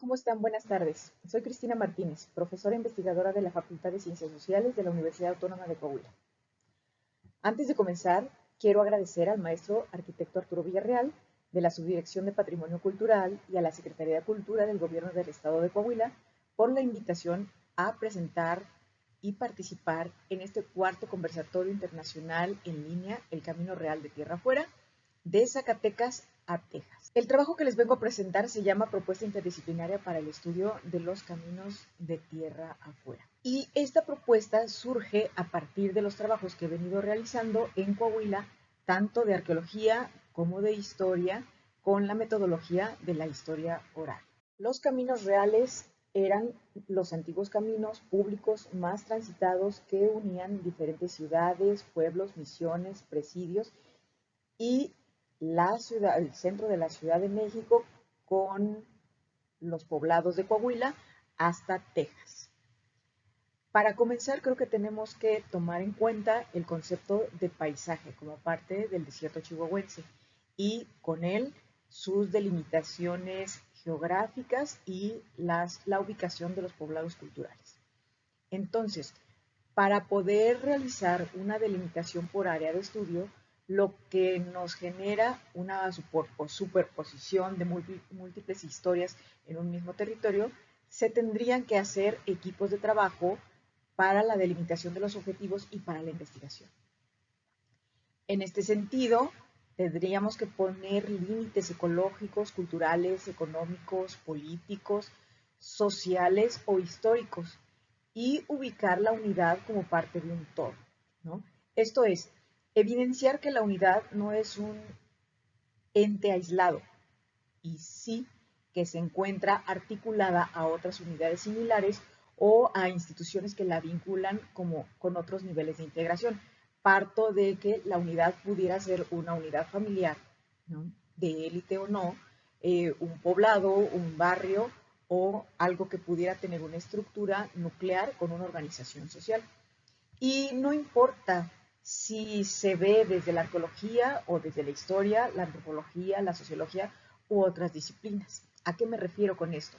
¿Cómo están? Buenas tardes. Soy Cristina Martínez, profesora investigadora de la Facultad de Ciencias Sociales de la Universidad Autónoma de Coahuila. Antes de comenzar, quiero agradecer al maestro arquitecto Arturo Villarreal, de la Subdirección de Patrimonio Cultural, y a la Secretaría de Cultura del Gobierno del Estado de Coahuila por la invitación a presentar y participar en este cuarto conversatorio internacional en línea, El Camino Real de Tierra Afuera, de Zacatecas a Texas. El trabajo que les vengo a presentar se llama Propuesta Interdisciplinaria para el Estudio de los Caminos de Tierra Afuera. Y esta propuesta surge a partir de los trabajos que he venido realizando en Coahuila, tanto de arqueología como de historia, con la metodología de la historia oral. Los caminos reales eran los antiguos caminos públicos más transitados que unían diferentes ciudades, pueblos, misiones, presidios y la ciudad, el centro de la Ciudad de México con los poblados de Coahuila hasta Texas. Para comenzar, creo que tenemos que tomar en cuenta el concepto de paisaje como parte del desierto chihuahuense y con él sus delimitaciones geográficas y la ubicación de los poblados culturales. Entonces, para poder realizar una delimitación por área de estudio, lo que nos genera una superposición de múltiples historias en un mismo territorio, se tendrían que hacer equipos de trabajo para la delimitación de los objetivos y para la investigación. En este sentido, tendríamos que poner límites ecológicos, culturales, económicos, políticos, sociales o históricos y ubicar la unidad como parte de un todo, ¿no? Esto es, evidenciar que la unidad no es un ente aislado y sí que se encuentra articulada a otras unidades similares o a instituciones que la vinculan con otros niveles de integración. Parto de que la unidad pudiera ser una unidad familiar, ¿no? De élite o no, un poblado, un barrio o algo que pudiera tener una estructura nuclear con una organización social. Y no importa si se ve desde la arqueología o desde la historia, la antropología, la sociología u otras disciplinas. ¿A qué me refiero con esto?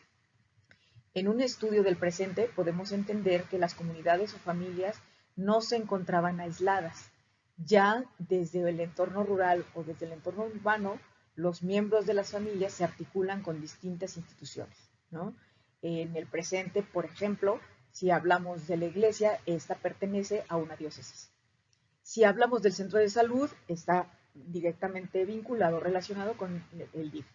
En un estudio del presente podemos entender que las comunidades o familias no se encontraban aisladas. Ya desde el entorno rural o desde el entorno urbano, los miembros de las familias se articulan con distintas instituciones, ¿no? En el presente, por ejemplo, si hablamos de la iglesia, esta pertenece a una diócesis. Si hablamos del centro de salud, está directamente vinculado, relacionado con el DIF,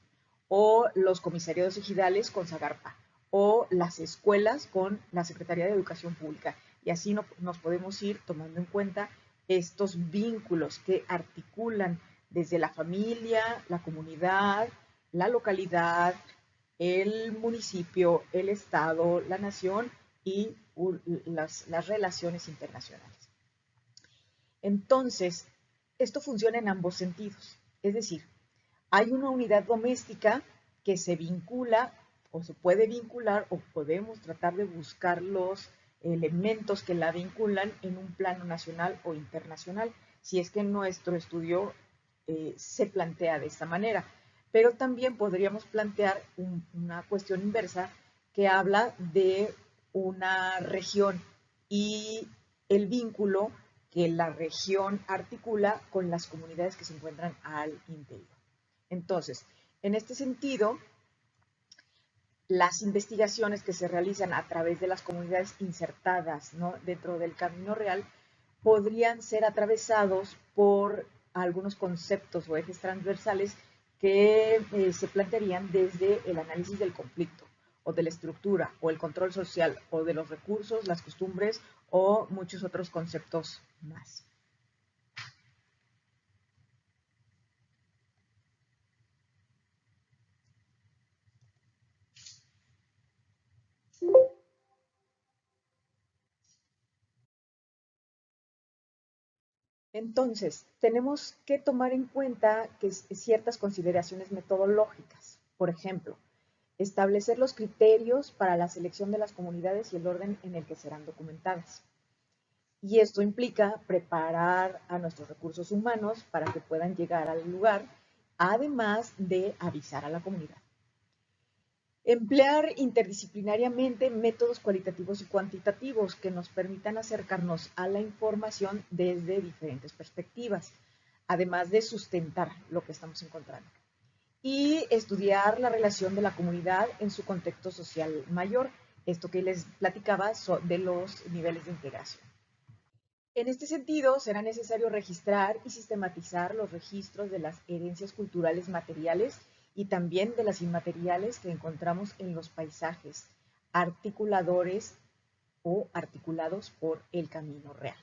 o los comisariados ejidales con Zagarpa, o las escuelas con la Secretaría de Educación Pública. Y así nos podemos ir tomando en cuenta estos vínculos que articulan desde la familia, la comunidad, la localidad, el municipio, el estado, la nación y las relaciones internacionales. Entonces, esto funciona en ambos sentidos. Es decir, hay una unidad doméstica que se vincula o se puede vincular o podemos tratar de buscar los elementos que la vinculan en un plano nacional o internacional, si es que nuestro estudio se plantea de esta manera. Pero también podríamos plantear una cuestión inversa que habla de una región y el vínculo que la región articula con las comunidades que se encuentran al interior. Entonces, en este sentido, las investigaciones que se realizan a través de las comunidades insertadas, ¿no?, dentro del camino real podrían ser atravesados por algunos conceptos o ejes transversales que se plantearían desde el análisis del conflicto o de la estructura o el control social o de los recursos, las costumbres o muchos otros conceptos más. Entonces, tenemos que tomar en cuenta que ciertas consideraciones metodológicas. Por ejemplo, establecer los criterios para la selección de las comunidades y el orden en el que serán documentadas. Y esto implica preparar a nuestros recursos humanos para que puedan llegar al lugar, además de avisar a la comunidad. Emplear interdisciplinariamente métodos cualitativos y cuantitativos que nos permitan acercarnos a la información desde diferentes perspectivas, además de sustentar lo que estamos encontrando. Y estudiar la relación de la comunidad en su contexto social mayor, esto que les platicaba de los niveles de integración. En este sentido, será necesario registrar y sistematizar los registros de las herencias culturales materiales y también de las inmateriales que encontramos en los paisajes, articuladores o articulados por el camino real.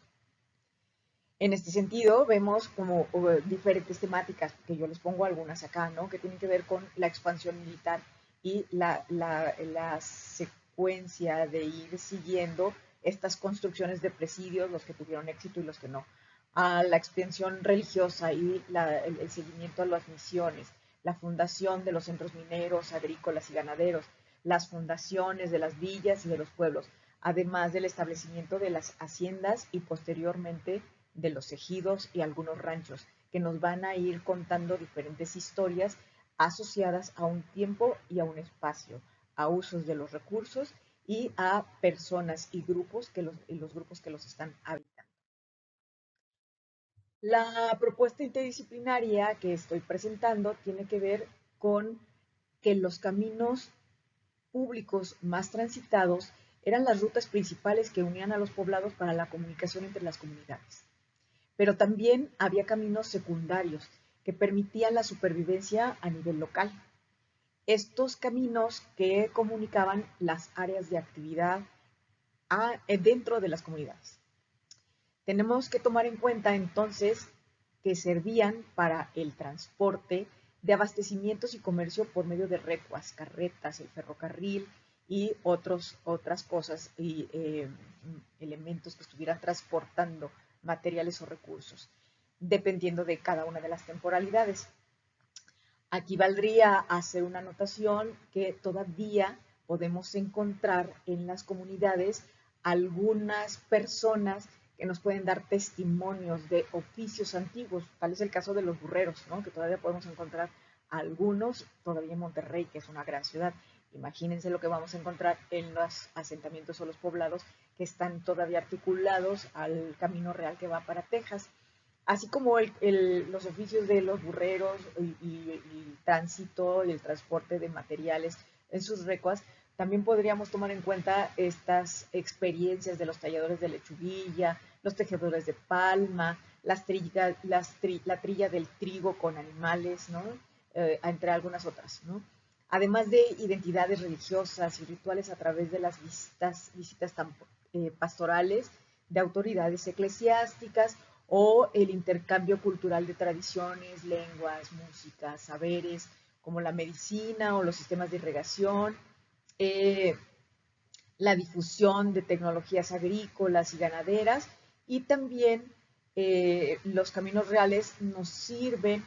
En este sentido, vemos como diferentes temáticas, que yo les pongo algunas acá, ¿no? Que tienen que ver con la expansión militar y la secuencia de ir siguiendo estas construcciones de presidios, los que tuvieron éxito y los que no, a la expansión religiosa y el seguimiento a las misiones, la fundación de los centros mineros, agrícolas y ganaderos, las fundaciones de las villas y de los pueblos, además del establecimiento de las haciendas y posteriormente de los ejidos y algunos ranchos, que nos van a ir contando diferentes historias asociadas a un tiempo y a un espacio, a usos de los recursos y a personas y grupos y los grupos que los están habitando. La propuesta interdisciplinaria que estoy presentando tiene que ver con que los caminos públicos más transitados eran las rutas principales que unían a los poblados para la comunicación entre las comunidades. Pero también había caminos secundarios que permitían la supervivencia a nivel local. Estos caminos que comunicaban las áreas de actividad dentro de las comunidades. Tenemos que tomar en cuenta entonces que servían para el transporte de abastecimientos y comercio por medio de recuas, carretas, el ferrocarril y otras cosas y elementos que estuvieran transportando materiales o recursos, dependiendo de cada una de las temporalidades. Aquí valdría hacer una anotación que todavía podemos encontrar en las comunidades algunas personas que nos pueden dar testimonios de oficios antiguos. Tal es el caso de los burreros, ¿no? Que todavía podemos encontrar algunos todavía en Monterrey, que es una gran ciudad. Imagínense lo que vamos a encontrar en los asentamientos o los poblados que están todavía articulados al camino real que va para Texas. Así como los oficios de los burreros y el tránsito y el transporte de materiales en sus recuas, también podríamos tomar en cuenta estas experiencias de los talladores de lechuguilla, los tejedores de palma, la trilla del trigo con animales, ¿no? Entre algunas otras, ¿no? Además de identidades religiosas y rituales a través de las visitas pastorales de autoridades eclesiásticas o el intercambio cultural de tradiciones, lenguas, músicas, saberes, como la medicina o los sistemas de irrigación, eh, la difusión de tecnologías agrícolas y ganaderas, y también los caminos reales nos sirven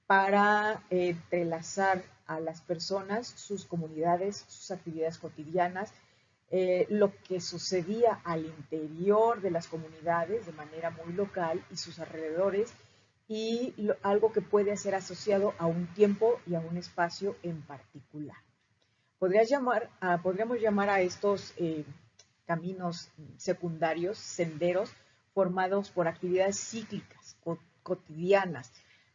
para entrelazar a las personas, sus comunidades, sus actividades cotidianas, lo que sucedía al interior de las comunidades de manera muy local y sus alrededores, y algo que puede ser asociado a un tiempo y a un espacio en particular. Podríamos llamar a estos caminos secundarios, senderos, formados por actividades cíclicas, cotidianas,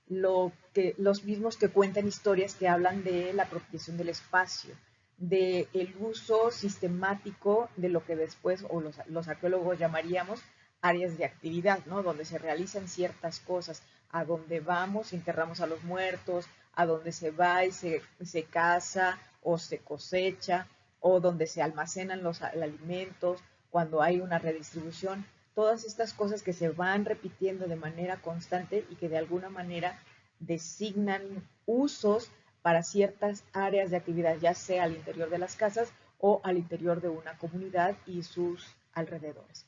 los mismos que cuentan historias que hablan de la apropiación del espacio, del uso sistemático de lo que después o los arqueólogos llamaríamos áreas de actividad, ¿no? Donde se realizan ciertas cosas, a donde vamos, enterramos a los muertos, a donde se va y se caza o se cosecha, o donde se almacenan los alimentos, cuando hay una redistribución, todas estas cosas que se van repitiendo de manera constante y que de alguna manera designan usos para ciertas áreas de actividad, ya sea al interior de las casas o al interior de una comunidad y sus alrededores.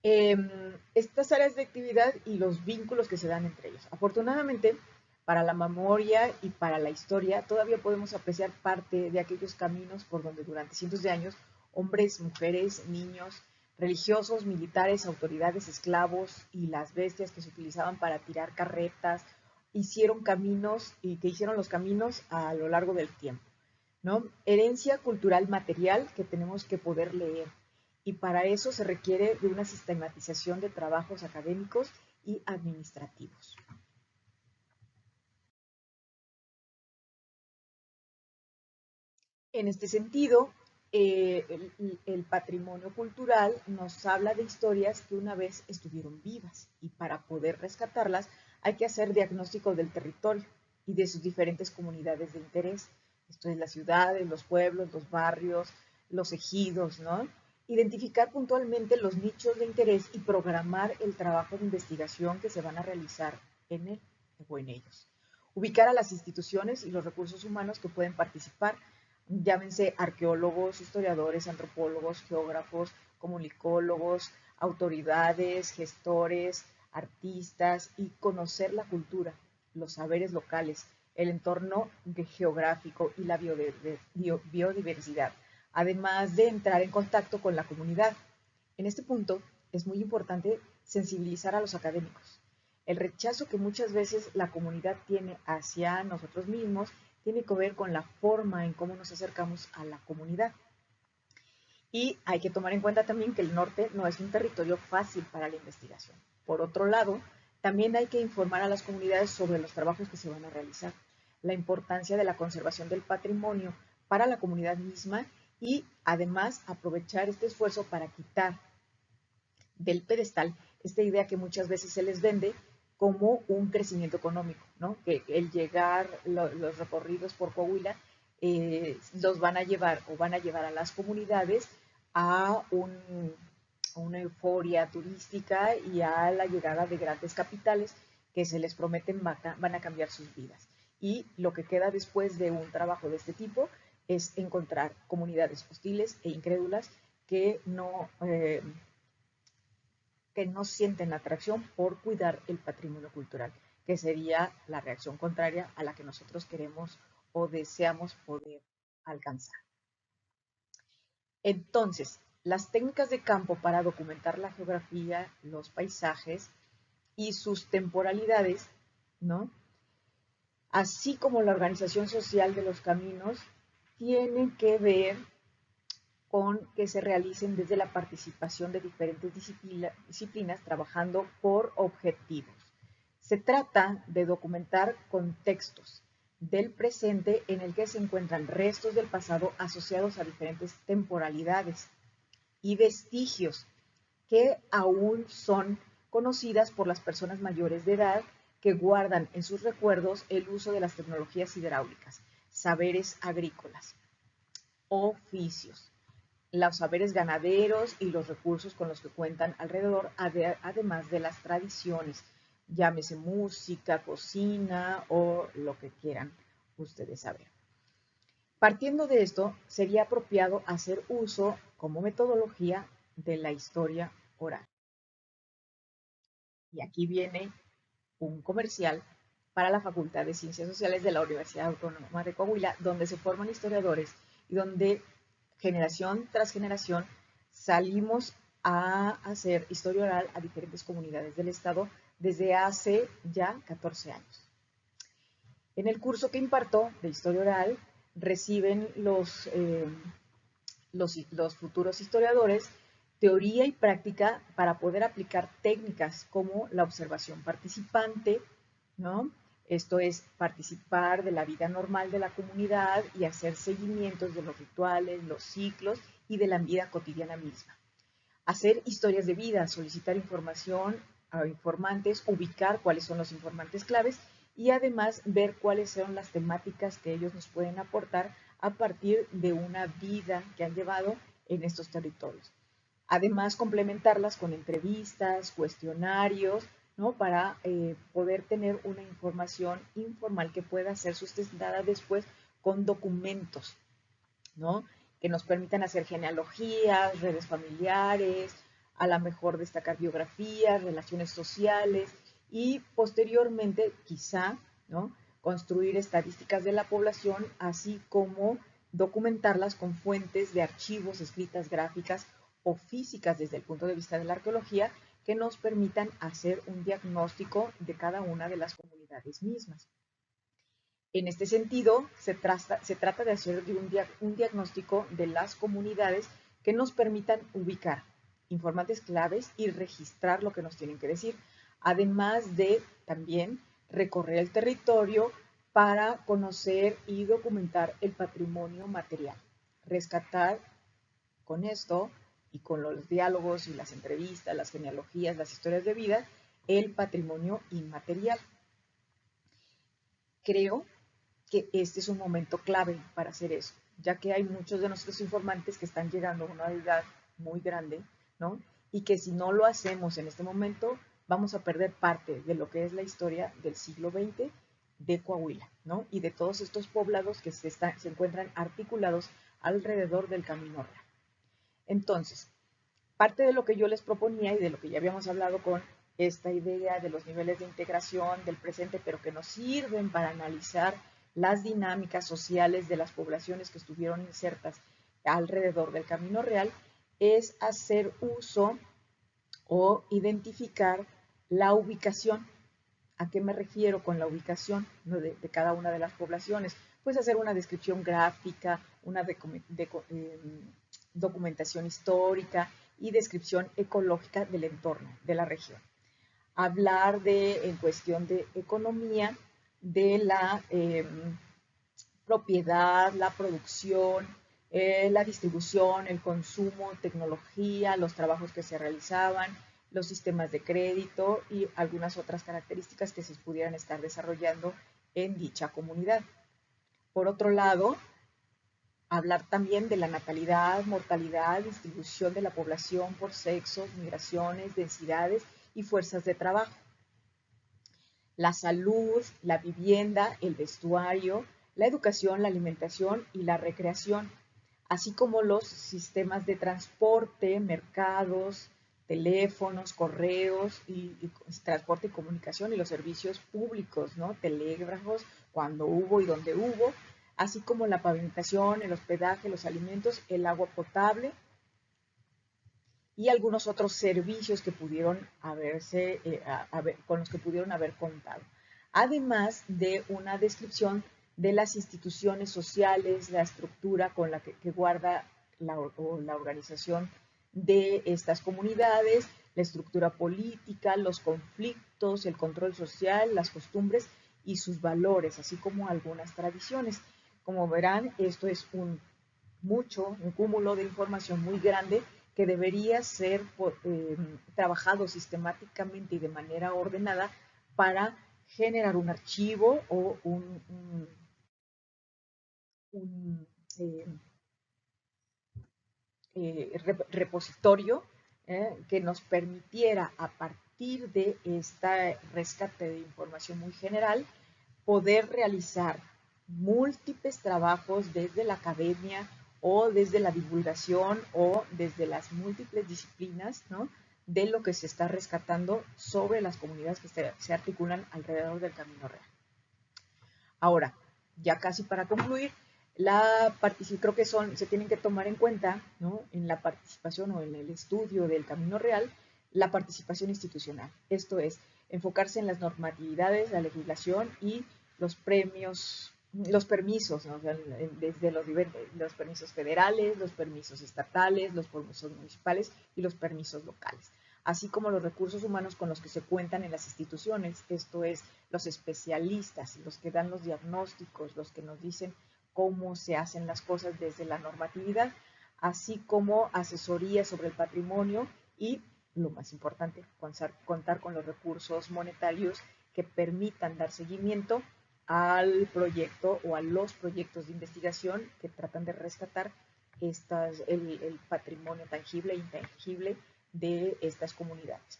Estas áreas de actividad y los vínculos que se dan entre ellos. Afortunadamente, para la memoria y para la historia, todavía podemos apreciar parte de aquellos caminos por donde durante cientos de años hombres, mujeres, niños, religiosos, militares, autoridades, esclavos y las bestias que se utilizaban para tirar carretas, hicieron caminos y que hicieron los caminos a lo largo del tiempo. ¿no? Herencia cultural material que tenemos que poder leer. Y para eso se requiere de una sistematización de trabajos académicos y administrativos. En este sentido, el patrimonio cultural nos habla de historias que una vez estuvieron vivas y para poder rescatarlas hay que hacer diagnóstico del territorio y de sus diferentes comunidades de interés. Esto es las ciudades, los pueblos, los barrios, los ejidos, ¿no? Identificar puntualmente los nichos de interés y programar el trabajo de investigación que se van a realizar en él o en ellos. Ubicar a las instituciones y los recursos humanos que pueden participar, llámense arqueólogos, historiadores, antropólogos, geógrafos, comunicólogos, autoridades, gestores, artistas, y conocer la cultura, los saberes locales, el entorno geográfico y la biodiversidad, además de entrar en contacto con la comunidad. En este punto es muy importante sensibilizar a los académicos. El rechazo que muchas veces la comunidad tiene hacia nosotros mismos tiene que ver con la forma en cómo nos acercamos a la comunidad. Y hay que tomar en cuenta también que el norte no es un territorio fácil para la investigación. Por otro lado, también hay que informar a las comunidades sobre los trabajos que se van a realizar, la importancia de la conservación del patrimonio para la comunidad misma y además aprovechar este esfuerzo para quitar del pedestal esta idea que muchas veces se les vende como un crecimiento económico, ¿no? Que el llegar, los recorridos por Coahuila los van a llevar o van a llevar a las comunidades a una euforia turística y a la llegada de grandes capitales que se les prometen van a cambiar sus vidas. Y lo que queda después de un trabajo de este tipo es encontrar comunidades hostiles e incrédulas que no sienten atracción por cuidar el patrimonio cultural, que sería la reacción contraria a la que nosotros queremos o deseamos poder alcanzar. Entonces, las técnicas de campo para documentar la geografía, los paisajes y sus temporalidades, ¿no? Así como la organización social de los caminos, tienen que ver con que se realicen desde la participación de diferentes disciplinas trabajando por objetivos. Se trata de documentar contextos del presente en el que se encuentran restos del pasado asociados a diferentes temporalidades y vestigios que aún son conocidas por las personas mayores de edad que guardan en sus recuerdos el uso de las tecnologías hidráulicas, saberes agrícolas, oficios, los saberes ganaderos y los recursos con los que cuentan alrededor, además de las tradiciones, llámese música, cocina o lo que quieran ustedes saber. Partiendo de esto, sería apropiado hacer uso como metodología de la historia oral. Y aquí viene un comercial para la Facultad de Ciencias Sociales de la Universidad Autónoma de Coahuila, donde se forman historiadores y donde generación tras generación salimos a hacer historia oral a diferentes comunidades del estado desde hace ya 14 años. En el curso que imparto de historia oral reciben los futuros historiadores teoría y práctica para poder aplicar técnicas como la observación participante, ¿no? Esto es participar de la vida normal de la comunidad y hacer seguimientos de los rituales, los ciclos y de la vida cotidiana misma. Hacer historias de vida, solicitar información a informantes, ubicar cuáles son los informantes claves y además ver cuáles son las temáticas que ellos nos pueden aportar a partir de una vida que han llevado en estos territorios. Además, complementarlas con entrevistas, cuestionarios, ¿no? Para poder tener una información informal que pueda ser sustentada después con documentos, ¿no? Que nos permitan hacer genealogías, redes familiares, a lo mejor destacar biografías, relaciones sociales y posteriormente quizá, ¿no? Construir estadísticas de la población, así como documentarlas con fuentes de archivos, escritas, gráficas o físicas desde el punto de vista de la arqueología que nos permitan hacer un diagnóstico de cada una de las comunidades mismas. En este sentido, se trata de hacer un diagnóstico de las comunidades que nos permitan ubicar informantes claves y registrar lo que nos tienen que decir, además de también recorrer el territorio para conocer y documentar el patrimonio material. Rescatar con esto y con los diálogos y las entrevistas, las genealogías, las historias de vida, el patrimonio inmaterial. Creo que este es un momento clave para hacer eso, ya que hay muchos de nuestros informantes que están llegando a una edad muy grande, ¿no? Y que si no lo hacemos en este momento, vamos a perder parte de lo que es la historia del siglo XX de Coahuila, ¿no? Y de todos estos poblados que se encuentran articulados alrededor del Camino Real. Entonces, parte de lo que yo les proponía y de lo que ya habíamos hablado con esta idea de los niveles de integración del presente, pero que nos sirven para analizar las dinámicas sociales de las poblaciones que estuvieron insertas alrededor del Camino Real, es hacer uso o identificar la ubicación. ¿A qué me refiero con la ubicación de cada una de las poblaciones? Pues hacer una descripción gráfica, una documentación histórica y descripción ecológica del entorno de la región. Hablar en cuestión de economía, de la propiedad, la producción, la distribución, el consumo, tecnología, los trabajos que se realizaban, los sistemas de crédito y algunas otras características que se pudieran estar desarrollando en dicha comunidad. Por otro lado, hablar también de la natalidad, mortalidad, distribución de la población por sexos, migraciones, densidades y fuerzas de trabajo. La salud, la vivienda, el vestuario, la educación, la alimentación y la recreación, así como los sistemas de transporte, mercados, teléfonos, correos y transporte y comunicación y los servicios públicos, ¿no? Telégrafos, cuando hubo y donde hubo, así como la pavimentación, el hospedaje, los alimentos, el agua potable y algunos otros servicios que pudieron con los que pudieron haber contado. Además de una descripción de las instituciones sociales, la estructura con la que guarda la organización de estas comunidades, la estructura política, los conflictos, el control social, las costumbres y sus valores, así como algunas tradiciones. Como verán, esto es un cúmulo de información muy grande que debería ser trabajado sistemáticamente y de manera ordenada para generar un archivo o un repositorio que nos permitiera, a partir de este rescate de información muy general, poder realizar múltiples trabajos desde la academia o desde la divulgación o desde las múltiples disciplinas, ¿no? De lo que se está rescatando sobre las comunidades que se articulan alrededor del Camino Real. Ahora, ya casi para concluir, creo que se tienen que tomar en cuenta, ¿no? En la participación o en el estudio del Camino Real, la participación institucional. Esto es, enfocarse en las normatividades, la legislación y los permisos, ¿no? O sea, desde los permisos federales, los permisos estatales, los permisos municipales y los permisos locales, así como los recursos humanos con los que se cuentan en las instituciones, esto es, los especialistas, los que dan los diagnósticos, los que nos dicen cómo se hacen las cosas desde la normatividad, así como asesoría sobre el patrimonio y, lo más importante, contar con los recursos monetarios que permitan dar seguimiento al proyecto o a los proyectos de investigación que tratan de rescatar el patrimonio tangible e intangible de estas comunidades.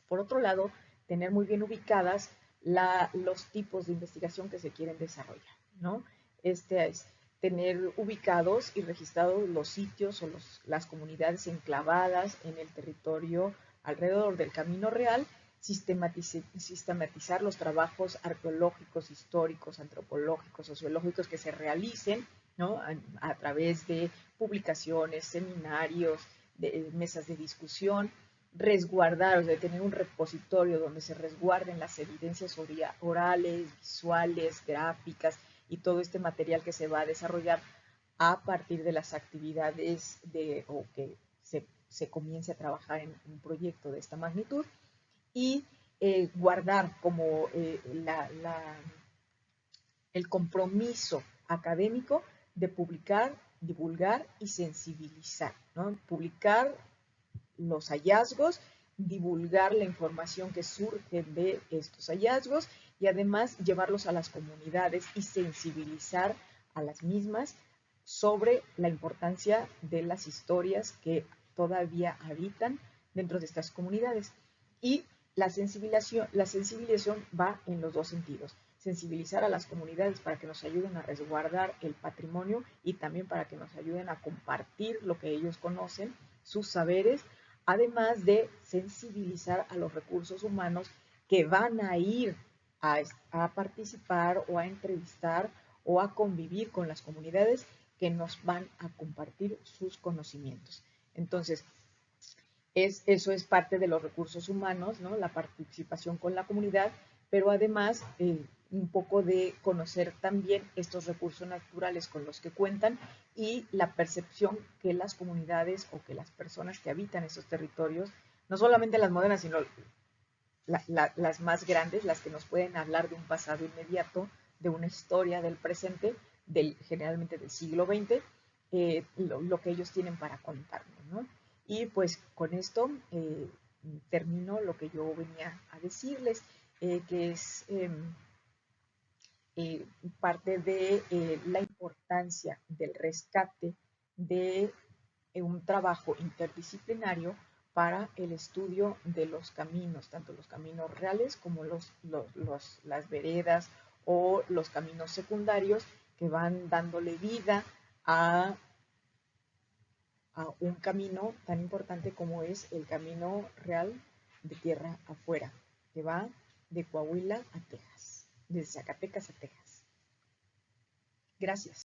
Por otro lado, tener muy bien ubicadas los tipos de investigación que se quieren desarrollar, ¿no? Este es tener ubicados y registrados los sitios o las comunidades enclavadas en el territorio alrededor del Camino Real, sistematizar los trabajos arqueológicos, históricos, antropológicos, sociológicos que se realicen, ¿no? A través de publicaciones, seminarios, de mesas de discusión, resguardar, o sea, de tener un repositorio donde se resguarden las evidencias orales, visuales, gráficas y todo este material que se va a desarrollar a partir de las actividades o que se comience a trabajar en un proyecto de esta magnitud, y guardar como el compromiso académico de publicar, divulgar y sensibilizar, ¿no? Publicar los hallazgos, divulgar la información que surge de estos hallazgos y además llevarlos a las comunidades y sensibilizar a las mismas sobre la importancia de las historias que todavía habitan dentro de estas comunidades. Y la sensibilización va en los dos sentidos. Sensibilizar a las comunidades para que nos ayuden a resguardar el patrimonio y también para que nos ayuden a compartir lo que ellos conocen, sus saberes, además de sensibilizar a los recursos humanos que van a ir a participar o a entrevistar o a convivir con las comunidades que nos van a compartir sus conocimientos. Entonces, eso es parte de los recursos humanos, ¿no? La participación con la comunidad, pero además un poco de conocer también estos recursos naturales con los que cuentan y la percepción que las comunidades o que las personas que habitan esos territorios, no solamente las modernas, sino las más grandes, las que nos pueden hablar de un pasado inmediato, de una historia del presente, generalmente del siglo XX, lo que ellos tienen para contarnos, ¿no? Y pues con esto termino lo que yo venía a decirles, que es parte de la importancia del rescate de un trabajo interdisciplinario para el estudio de los caminos, tanto los caminos reales como las veredas o los caminos secundarios que van dándole vida a un camino tan importante como es el camino real de tierra afuera, que va de Coahuila a Texas, de Zacatecas a Texas. Gracias.